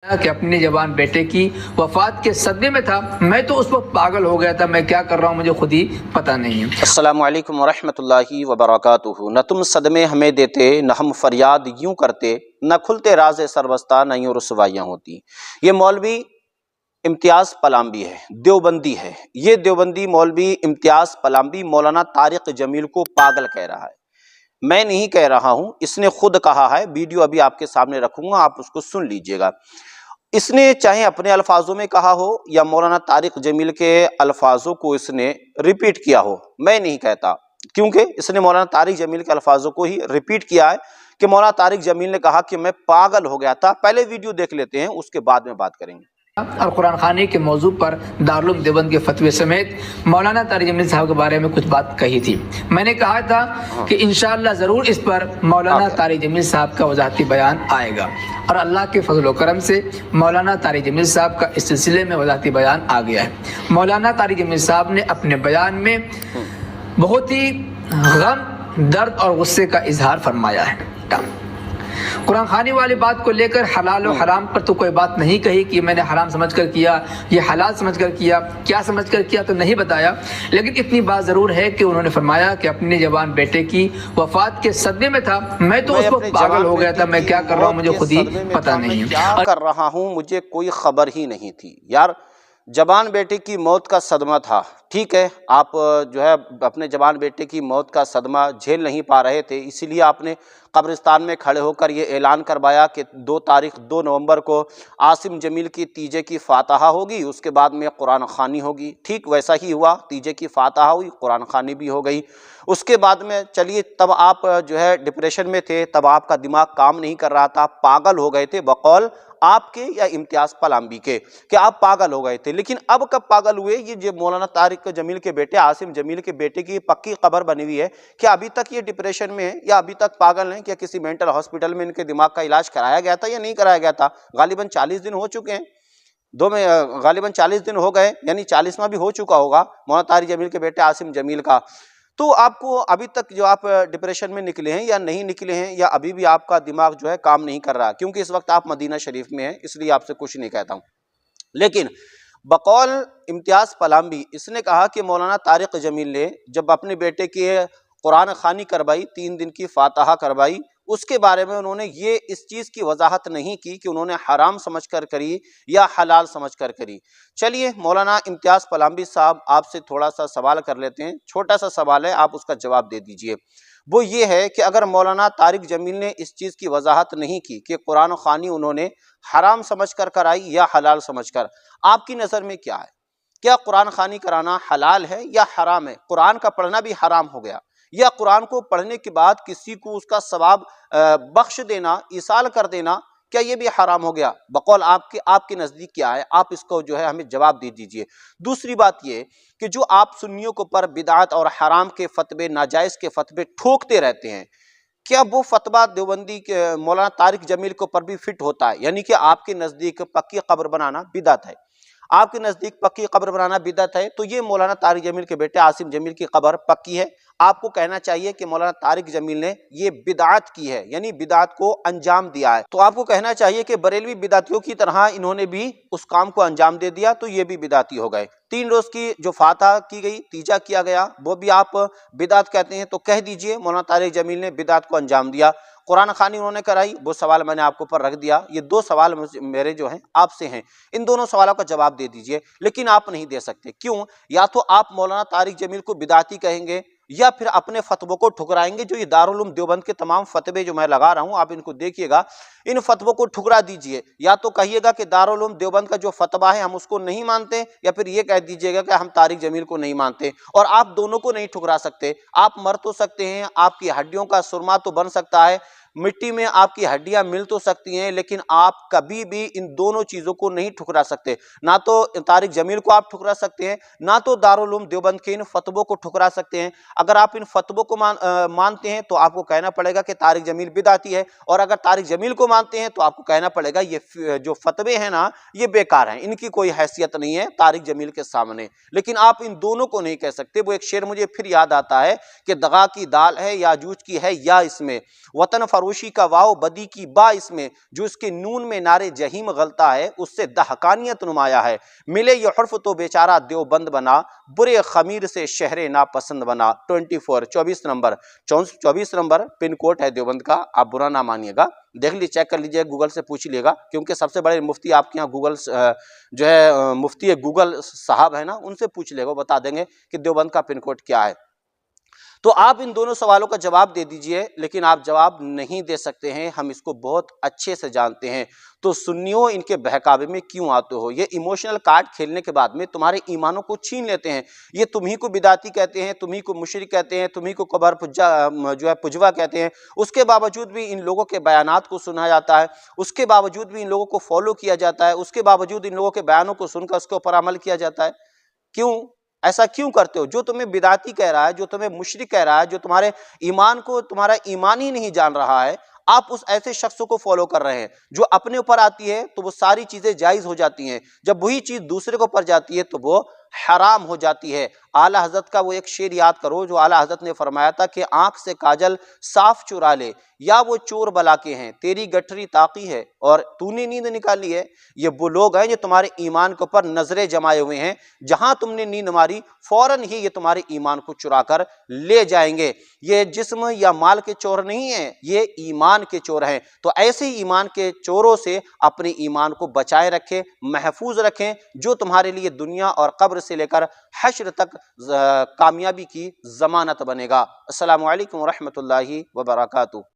कि अपनी जवान बेटे की वफात के सदमे में था। मैं तो उस वक्त पागल हो गया था, मैं क्या कर रहा हूँ मुझे खुद ही पता नहीं है। अस्सलामु अलैकुम वरहमतुल्लाहि वबरकातुहू। न तुम सदमे हमें देते, न हम फरियाद यूं करते, न खुलते राज़े सरबस्ता, न यूं रुसवाइयाँ होती। ये मौलवी इम्तियाज़ पलाम्बी है, देवबंदी है। ये देवबंदी मौलवी इम्तियाज़ पलाम्बी मौलाना तारिक जमील को पागल कह रहा है। मैं नहीं कह रहा हूँ, इसने खुद कहा है। वीडियो अभी आपके सामने रखूंगा, आप उसको सुन लीजिएगा। इसने चाहे अपने अल्फाजों में कहा हो या मौलाना तारिक जमील के अल्फाजों को इसने रिपीट किया हो, मैं नहीं कहता, क्योंकि इसने मौलाना तारिक जमील के अल्फाजों को ही रिपीट किया है कि मौलाना तारिक जमील ने कहा कि मैं पागल हो गया था। पहले वीडियो देख लेते हैं, उसके बाद में बात करेंगे। और कुरान खानी के मौजू पर दारुल उलूम देवबंद के फतवे समेत मौलाना तारिक जमील साहब के बारे में कुछ बात कही थी। मैंने कहा था कि इंशाअल्लाह ज़रूर इस पर मौलाना तारिक जमील साहब का वजाहती बयान आएगा, और अल्लाह के फजल व करम से मौलाना तारिक जमील साहब का इस सिलसिले में वजाहती बयान आ गया है। मौलाना तारिक जमील साहब ने अपने बयान में बहुत ही गम, दर्द और गुस्से का इजहार फरमाया है। कुरान खानी वाली बात को लेकर हलाल और हराम पर तो कोई बात नहीं कही कि मैंने हराम समझकर किया, ये हलाल समझकर किया, क्या समझकर किया तो नहीं बताया। लेकिन इतनी बात ज़रूर है कि उन्होंने फरमाया कि अपने जवान बेटे की वफात के सदमे में था। मैं तो उस वक्त पागल हो गया था, मैं क्या कर रहा हूँ मुझे खुद ही पता नहीं है, क्या कर रहा हूँ मुझे कोई खबर ही नहीं थी। यार, जवान बेटे की मौत का सदमा था, ठीक है, आप जो है अपने जवान बेटे की मौत का सदमा झेल नहीं पा रहे थे, इसीलिए आपने कब्रिस्तान में खड़े होकर ये ऐलान करवाया कि 2 नवंबर को आसिम जमील की तीजे की फातहा होगी, उसके बाद में कुरान खानी होगी। ठीक वैसा ही हुआ, तीजे की फातहा हुई, कुरान खानी भी हो गई। उसके बाद में चलिए, तब आप जो है डिप्रेशन में थे, तब आपका दिमाग काम नहीं कर रहा था, पागल हो गए थे, बकौल आपके या इम्तियाज़ पलाम्बी के, कि आप पागल हो गए थे। लेकिन अब कब पागल हुए? ये जो मौलाना तारिक जमील के बेटे, आसिम जमील के बेटे की पक्की खबर बनी हुई है। क्या अभी तक ये डिप्रेशन में है या अभी तक पागल हैं? क्या किसी मेंटल हॉस्पिटल में इनके दिमाग का इलाज कराया गया था या नहीं कराया गया था? गालिबन 40 दिन हो चुके हैं, गालिबन 40 दिन हो गए, यानी 40वां भी हो चुका होगा मौलाना तारिक जमील के बेटे आसिम जमील का। तो आपको अभी तक जो आप डिप्रेशन में निकले हैं या नहीं निकले हैं, या अभी भी आपका दिमाग जो है काम नहीं कर रहा? क्योंकि इस वक्त आप मदीना शरीफ में हैं, इसलिए आपसे कुछ नहीं कहता हूं। लेकिन बकौल इम्तियाज़ पलाम्बी इसने कहा कि मौलाना तारिक जमील ने जब अपने बेटे की कुरान खानी करवाई, 3 दिन की फातहा करवाई, उसके बारे में उन्होंने ये इस चीज़ की वजाहत नहीं की कि उन्होंने हराम समझकर करी या हलाल समझकर करी। चलिए, मौलाना इम्तियाज़ पलाम्बी साहब, आपसे थोड़ा सा सवाल कर लेते हैं, छोटा सा सवाल है, आप उसका जवाब दे दीजिए। वो ये है कि अगर मौलाना तारिक जमील ने इस चीज़ की वजाहत नहीं की कि कुरान खानी उन्होंने हराम समझकर कराई या हलाल समझकर, आपकी नज़र में क्या है? क्या कुरान खानी कराना हलाल है या हराम है? कुरान का पढ़ना भी हराम हो गया, या कुरान को पढ़ने के बाद किसी को उसका सवाब बख्श देना, ईसाल कर देना, क्या ये भी हराम हो गया? बकौल आपके नज़दीक क्या है? आप इसको जो है हमें जवाब दे दीजिए। दूसरी बात ये कि जो आप सुन्नियों के ऊपर बिदात और हराम के फतवे, नाजायज़ के फतवे ठोकते रहते हैं, क्या वो फतवा देवबंदी के मौलाना तारिक जमील के ऊपर भी फिट होता है? यानी कि आपके नज़दीक पक्की कब्र बनाना बिदात है, आपके नज़दीक पक्की कब्र बनाना बिदअत है, तो ये मौलाना तारिक जमील के बेटे आसिम जमील की कब्र पक्की है। आपको कहना चाहिए कि मौलाना तारिक जमील ने ये बिदअत की है, यानी बिदअत को अंजाम दिया है। तो आपको कहना चाहिए कि बरेलवी बिदअतियों की तरह इन्होंने भी उस काम को अंजाम दे दिया, तो ये भी बिदअती हो गए। 3 रोज़ की जो फातहा की गई, तीजा किया गया, वो भी आप बिदअत कहते हैं, तो कह दीजिए मौलाना तारिक जमील ने बिदअत को अंजाम दिया। कुरान खानी उन्होंने कराई, वो सवाल मैंने आपके ऊपर रख दिया। ये 2 सवाल मेरे जो हैं आपसे हैं, इन दोनों सवालों का जवाब दे दीजिए। लेकिन आप नहीं दे सकते, क्यों? या तो आप मौलाना तारिक जमील को बिदाती कहेंगे, या फिर अपने फतवों को ठुकराएंगे। जो ये दारुल उलूम देवबंद के तमाम फतवे जो मैं लगा रहा हूं, आप इनको देखिएगा, इन फतवों को ठुकरा दीजिए। या तो कहिएगा कि दारुल उलूम देवबंद का जो फतवा है हम उसको नहीं मानते, या फिर ये कह दीजिएगा कि हम तारिक जमील को नहीं मानते। और आप दोनों को नहीं ठुकरा सकते। आप मर तो सकते हैं, आपकी हड्डियों का सुरमा तो बन सकता है, मिट्टी में आपकी हड्डियां मिल तो सकती हैं, लेकिन आप कभी भी इन दोनों चीजों को नहीं ठुकरा सकते। ना तो तारिक जमील को आप ठुकरा सकते हैं, ना तो दारुल उलूम देवबंद के इन फतवों को ठुकरा सकते हैं। अगर आप इन फतवों को मानते हैं तो आपको कहना पड़ेगा कि तारिक जमील बिदअती है, और अगर तारिक जमील को मानते हैं तो आपको कहना पड़ेगा ये जो फतवे हैं ना, ये बेकार हैं, इनकी कोई हैसियत नहीं है तारिक जमील के सामने। लेकिन आप इन दोनों को नहीं कह सकते। वो एक शेर मुझे फिर याद आता है कि दगा की दाल है याजूज की है या इसमें, वतन फरोश फरोशी का वाव, बदी की बा इसमें, जो इसके नून में नारे जहीम गलता है, उससे दहकानियत नुमाया है। मिले ये हर्फ तो बेचारा देवबंद बना, बुरे खमीर से शहरे नापसंद बना। 24 नंबर 24 नंबर पिन कोड है देवबंद का, आप बुरा ना मानिएगा, देख लीजिए, चेक कर लीजिए, गूगल से पूछ लीजिएगा, क्योंकि सबसे बड़े मुफ्ती आपके यहाँ गूगल जो है मुफ्ती गूगल साहब है ना, उनसे पूछ लेगा, वो बता देंगे कि देवबंद का पिन कोड क्या है। तो आप इन दोनों सवालों का जवाब दे दीजिए, लेकिन आप जवाब नहीं दे सकते हैं, हम इसको बहुत अच्छे से जानते हैं। तो सुन्नियों, इनके बहकावे में क्यों आते हो? ये इमोशनल कार्ड खेलने के बाद में तुम्हारे ईमानों को छीन लेते हैं। ये तुम्ही को बिदाती कहते हैं, तुम्ही को मुशरिक कहते हैं, तुम्ही को कबर पुज्जा जो है पुजवा कहते हैं। उसके बावजूद भी इन लोगों के बयानात को सुना जाता है, उसके बावजूद भी इन लोगों को फॉलो किया जाता है, उसके बावजूद इन लोगों के बयानों को सुनकर उसके ऊपर अमल किया जाता है। क्यों? ऐसा क्यों करते हो? जो तुम्हें बिदाती कह रहा है, जो तुम्हें मुशरिक कह रहा है, जो तुम्हारे ईमान को, तुम्हारा ईमान ही नहीं जान रहा है, आप उस ऐसे शख्स को फॉलो कर रहे हैं। जो अपने ऊपर आती है तो वो सारी चीजें जायज हो जाती हैं, जब वही चीज दूसरे के ऊपर जाती है तो वो हराम हो जाती है। आला हजरत का वो एक शेर याद करो, जो आला हजरत ने फरमाया था कि आंख से काजल साफ चुरा ले, या वो चोर बला के हैं, तेरी गठरी ताकी है और तूने नींद निकाली है। ये वो लोग हैं जो तुम्हारे ईमान के ऊपर नजरें जमाए हुए हैं, जहां तुमने नींद मारी फौरन ही ये तुम्हारे ईमान को चुरा कर ले जाएंगे। ये जिस्म या माल के चोर नहीं है, ये ईमान के चोर हैं। तो ऐसे ही ईमान के चोरों से अपने ईमान को बचाए रखें, महफूज रखें, जो तुम्हारे लिए दुनिया और कब्र से लेकर हश्र तक कामयाबी की जमानत बनेगा। अस्सलामु अलैकुम व रहमतुल्लाहि व बरकातुहू।